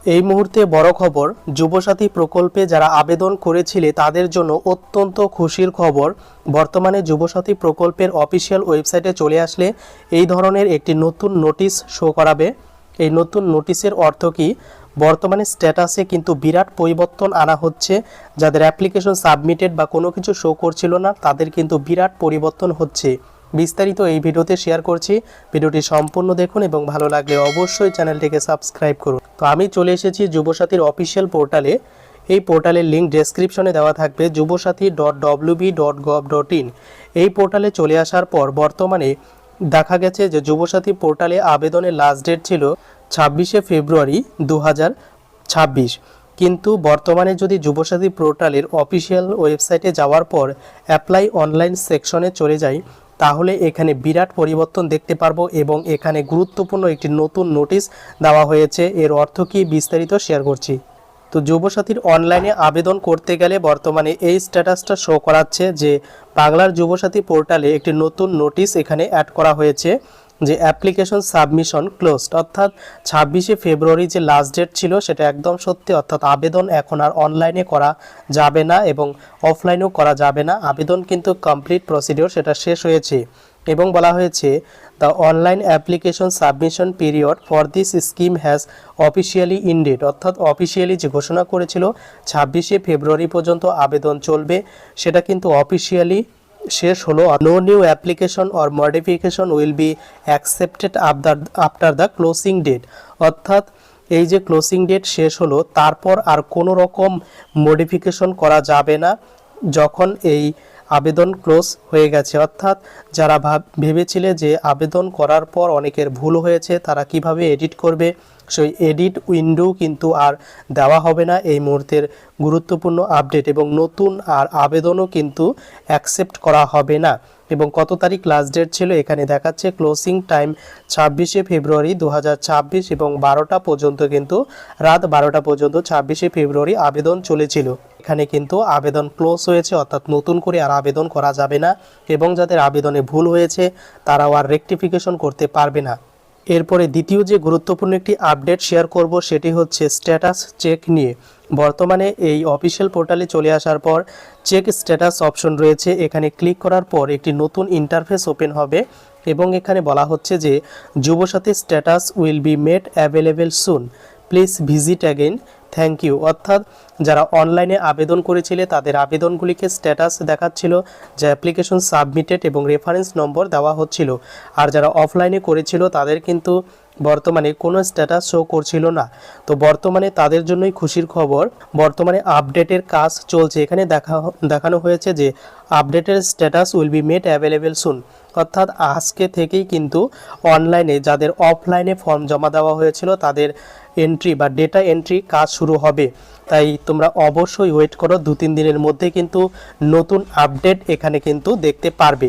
এই মুহূর্তে বড় খবর, যুবসাথী প্রকল্পে যারা আবেদন করেছিলে তাদের জন্য অত্যন্ত খুশির খবর। বর্তমানে যুবসাথী প্রকল্পের অফিসিয়াল ওয়েবসাইটে চলে আসলে এই ধরনের একটি নতুন নোটিশ শো করাবে। এই নতুন নোটিশের অর্থ কি? বর্তমানে স্ট্যাটাসে কিন্তু বিরাট পরিবর্তন আনা হচ্ছে। যাদের অ্যাপ্লিকেশন সাবমিটেড বা কোনো কিছু শো করছিল না তাদের কিন্তু বিরাট পরিবর্তন হচ্ছে। বিস্তারিত এই ভিডিওতে শেয়ার করছি। ভিডিওটি সম্পূর্ণ দেখুন এবং ভালো লাগলে অবশ্যই চ্যানেলটিকে সাবস্ক্রাইব করুন। তো আমি চলে এসেছি যুবসাথীর অফিসিয়াল পোর্টালে। এই পোর্টালের লিঙ্ক ডেসক্রিপশনে দেওয়া থাকবে, jubosathy.wb.gov.in। এই পোর্টালে চলে আসার পর বর্তমানে দেখা গেছে যে যুবসাথী পোর্টালে আবেদনের লাস্ট ডেট ছিল 26শে ফেব্রুয়ারি 2026। কিন্তু বর্তমানে যদি যুবসাথী পোর্টালের অফিসিয়াল ওয়েবসাইটে যাওয়ার পর অ্যাপ্লাই অনলাইন সেকশনে চলে যাই তাহলে এখানে বিরাট পরিবর্তন দেখতে পারবো এবং এখানে গুরুত্বপূর্ণ একটি নতুন নোটিশ দেওয়া হয়েছে। এর অর্থ কি বিস্তারিত শেয়ার করছি। তো যুবসাথীর অনলাইনে আবেদন করতে গেলে বর্তমানে এই স্ট্যাটাসটা শো করাচ্ছে যে বাংলার যুবসাথী পোর্টালে একটি নতুন নোটিশ এখানে অ্যাড করা হয়েছে যে অ্যাপ্লিকেশন সাবমিশন ক্লোজড, অর্থাৎ 26শে ফেব্রুয়ারি যে লাস্ট ডেট ছিল সেটা একদম সত্যি, অর্থাৎ আবেদন এখন আর অনলাইনে করা যাবে না এবং অফলাইনেও করা যাবে না। আবেদন কিন্তু কমপ্লিট প্রসিডিওর সেটা শেষ হয়েছে এবং বলা হয়েছে the online application submission period for this scheme has officially ended, অর্থাৎ অফিসিয়ালি যে ঘোষণা করেছিল 26শে ফেব্রুয়ারি পর্যন্ত আবেদন চলবে সেটা কিন্তু অফিসিয়ালি শেষ হলো। No new application or modification will be accepted after the closing date, অর্থাৎ এই যে ক্লোজিং ডেট শেষ হলো তারপর আর কোনো রকম মডিফিকেশন করা যাবে না যখন এই আবেদন ক্লোজ হয়ে গেছে। অর্থাৎ যারা ভেবেছিলে যে আবেদন করার পর অনেকের ভুল হয়েছে তারা কিভাবে এডিট করবে, সেই এডিট উইন্ডো কিন্তু আর দেওয়া হবে না। এই মুহূর্তের গুরুত্বপূর্ণ আপডেট এবং নতুন আর আবেদনও কিন্তু অ্যাকসেপ্ট করা হবে না। এবং কত তারিখ লাস্ট ডেট ছিল এখানে দেখাচ্ছে, ক্লোজিং টাইম 26শে ফেব্রুয়ারি 2026 এবং 12টা পর্যন্ত, কিন্তু রাত 12টা পর্যন্ত 26শে ফেব্রুয়ারি আবেদন চলেছিল। এখানে কিন্তু আবেদন ক্লোজ হয়েছে, অর্থাৎ নতুন করে আর আবেদন করা যাবে না এবং যাদের আবেদনে ভুল হয়েছে তারাও আর রেকটিফিকেশন করতে পারবে না। এরপরে দ্বিতীয় যে গুরুত্বপূর্ণ একটি আপডেট শেয়ার করব সেটি হচ্ছে স্ট্যাটাস চেক নিয়ে। বর্তমানে এই অফিসিয়াল পোর্টালে চলে আসার পর চেক স্ট্যাটাস অপশন রয়েছে, এখানে ক্লিক করার পর একটি নতুন ইন্টারফেস ওপেন হবে এবং এখানে বলা হচ্ছে যে Yuvasathi status will be made available soon, please visit again, thank you. অর্থাৎ যারা অনলাইনে আবেদন করেছিলে তাদের আবেদনগুলিকে স্ট্যাটাস দেখাচ্ছিল যে অ্যাপ্লিকেশন সাবমিটেড এবং রেফারেন্স নম্বর দেওয়া হচ্ছিল, আর যারা অফলাইনে করেছিল তাদের কিন্তু বর্তমানে কোনো স্ট্যাটাস শো করছিল না। তো বর্তমানে তাদের জন্যই খুশির খবর, বর্তমানে আপডেটের কাজ চলছে। এখানে দেখানো হয়েছে যে আপডেটের status will be made available soon, অর্থাৎ আজকে থেকেই কিন্তু অনলাইনে যাদের অফলাইনে ফর্ম জমা দেওয়া হয়েছিল তাদের এন্ট্রি বা ডেটা এন্ট্রি কাজ শুরু হবে। তাই তোমরা অবশ্যই ওয়েট করো, 2-3 দিনের মধ্যে কিন্তু নতুন আপডেট এখানে কিন্তু দেখতে পারবে।